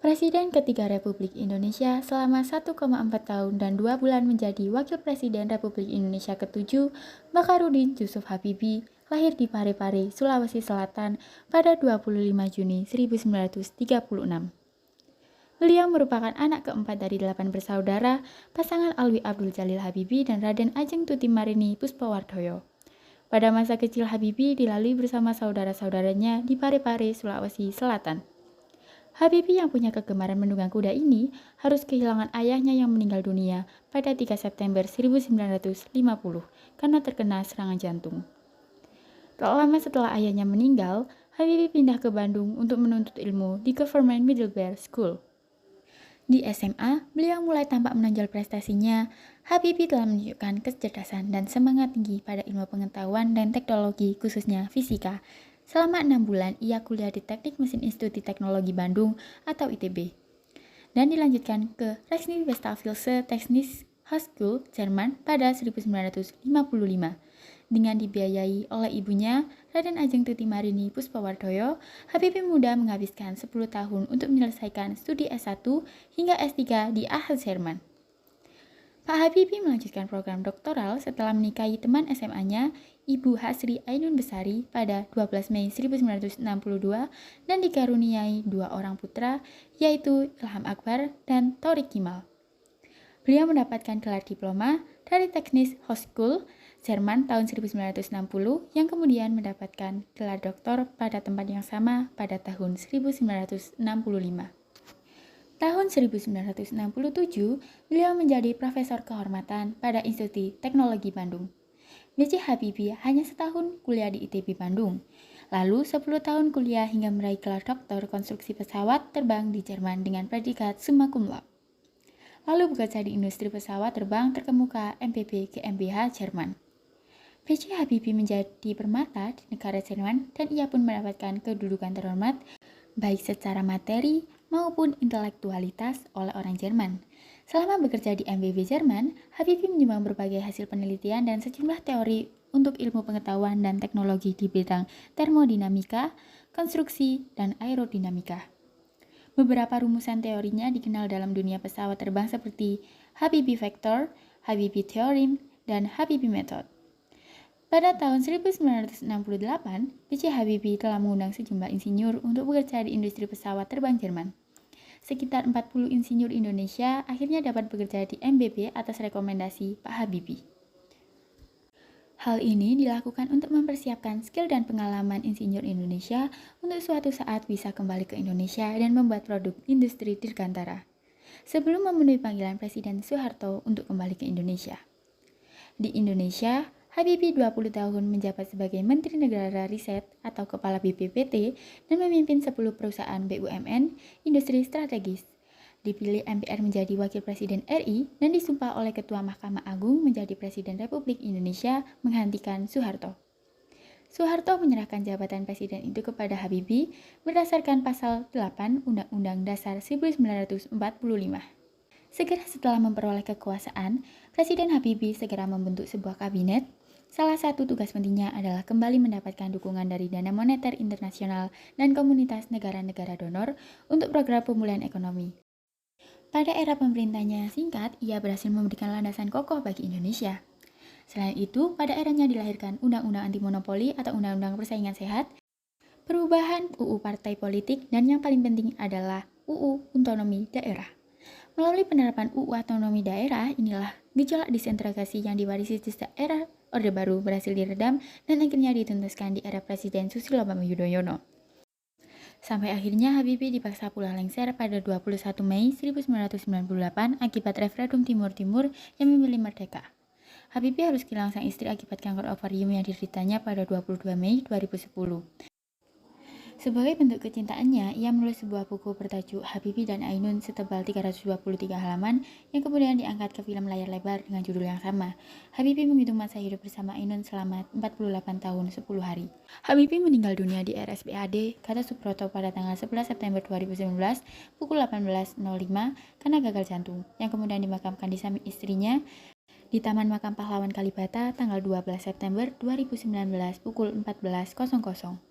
Presiden ketiga Republik Indonesia selama 1,4 tahun dan 2 bulan menjadi Wakil Presiden Republik Indonesia ke-7, Baharudin Jusuf Habibie, lahir di Parepare, Sulawesi Selatan pada 25 Juni 1936. Beliau merupakan anak keempat dari 8 bersaudara, pasangan Alwi Abdul Jalil Habibie dan Raden Ajeng Tuti Marini Puspawardoyo. Pada masa kecil Habibie dilalui bersama saudara-saudaranya di Parepare, Sulawesi Selatan. Habibie yang punya kegemaran menunggang kuda ini harus kehilangan ayahnya yang meninggal dunia pada 3 September 1950 karena terkena serangan jantung. Tak lama setelah ayahnya meninggal, Habibie pindah ke Bandung untuk menuntut ilmu di Government Middlebury School. Di SMA, beliau mulai tampak menonjol prestasinya. Habibie telah menunjukkan kecerdasan dan semangat tinggi pada ilmu pengetahuan dan teknologi, khususnya fisika. Selama 6 bulan, ia kuliah di Teknik Mesin Institut Teknologi Bandung atau ITB. Dan dilanjutkan ke Rijkswissenschaftliche Technische Hochschule Jerman pada 1955. Dengan dibiayai oleh ibunya, Raden Ajeng Tuti Marini Puspawardoyo, Habibie muda menghabiskan 10 tahun untuk menyelesaikan studi S1 hingga S3 di AHL Jerman. Pak Habibie melanjutkan program doktoral setelah menikahi teman SMA-nya, Ibu Hasri Ainun Besari pada 12 Mei 1962 dan dikaruniai 2 orang putra, yaitu Ilham Akbar dan Thorik Kimal. Beliau mendapatkan gelar diploma dari Technische Hochschule Jerman tahun 1960 yang kemudian mendapatkan gelar doktor pada tempat yang sama pada tahun 1965. Tahun 1967, beliau menjadi profesor kehormatan pada Institut Teknologi Bandung. B.J. Habibie hanya setahun kuliah di ITB Bandung, lalu 10 tahun kuliah hingga meraih gelar doktor konstruksi pesawat terbang di Jerman dengan predikat summa cum laude. Lalu bekerja di industri pesawat terbang terkemuka MPB GmbH Jerman. B.J. Habibie menjadi permata di negara Jerman dan ia pun mendapatkan kedudukan terhormat baik secara materi maupun intelektualitas oleh orang Jerman. Selama bekerja di MBB Jerman, Habibie menyumbang berbagai hasil penelitian dan sejumlah teori untuk ilmu pengetahuan dan teknologi di bidang termodinamika, konstruksi, dan aerodinamika. Beberapa rumusan teorinya dikenal dalam dunia pesawat terbang seperti Habibie Factor, Habibie Theorem, dan Habibie Method. Pada tahun 1968, B.J. Habibie telah mengundang sejumlah insinyur untuk bekerja di industri pesawat terbang Jerman. Sekitar 40 insinyur Indonesia akhirnya dapat bekerja di MBB atas rekomendasi Pak Habibie. Hal ini dilakukan untuk mempersiapkan skill dan pengalaman insinyur Indonesia untuk suatu saat bisa kembali ke Indonesia dan membuat produk industri dirgantara, sebelum memenuhi panggilan Presiden Soeharto untuk kembali ke Indonesia. Di Indonesia, Habibie 20 tahun menjabat sebagai Menteri Negara Riset atau Kepala BPPT dan memimpin 10 perusahaan BUMN, industri strategis. Dipilih MPR menjadi Wakil Presiden RI dan disumpah oleh Ketua Mahkamah Agung menjadi Presiden Republik Indonesia menggantikan Soeharto. Soeharto menyerahkan jabatan Presiden itu kepada Habibie berdasarkan Pasal 8 Undang-Undang Dasar 1945. Segera setelah memperoleh kekuasaan, Presiden Habibie segera membentuk sebuah kabinet. Salah satu tugas pentingnya adalah kembali mendapatkan dukungan dari Dana Moneter Internasional dan komunitas negara-negara donor untuk program pemulihan ekonomi. Pada era pemerintahnya singkat, ia berhasil memberikan landasan kokoh bagi Indonesia. Selain itu, pada eranya dilahirkan Undang-Undang Anti Monopoli atau Undang-Undang Persaingan Sehat, perubahan UU Partai Politik, dan yang paling penting adalah UU Otonomi Daerah. Melalui penerapan UU Otonomi Daerah, inilah gejolak disintegrasi yang diwarisi sejak era Orde Baru berhasil diredam dan akhirnya dituntaskan di era Presiden Susilo Bambang Yudhoyono. Sampai akhirnya Habibie dipaksa pulang lengser pada 21 Mei 1998 akibat referendum Timur-Timur yang memilih merdeka. Habibie harus kehilangan sang istri akibat kanker ovarium yang dideritanya pada 22 Mei 2010. Sebagai bentuk kecintaannya, ia menulis sebuah buku bertajuk Habibie dan Ainun setebal 323 halaman yang kemudian diangkat ke film layar lebar dengan judul yang sama. Habibie menghitung masa hidup bersama Ainun selama 48 tahun 10 hari. Habibie meninggal dunia di RSPAD Gatot Subroto pada tanggal 11 September 2019 pukul 18.05 karena gagal jantung, yang kemudian dimakamkan di samping istrinya di Taman Makam Pahlawan Kalibata tanggal 12 September 2019 pukul 14.00.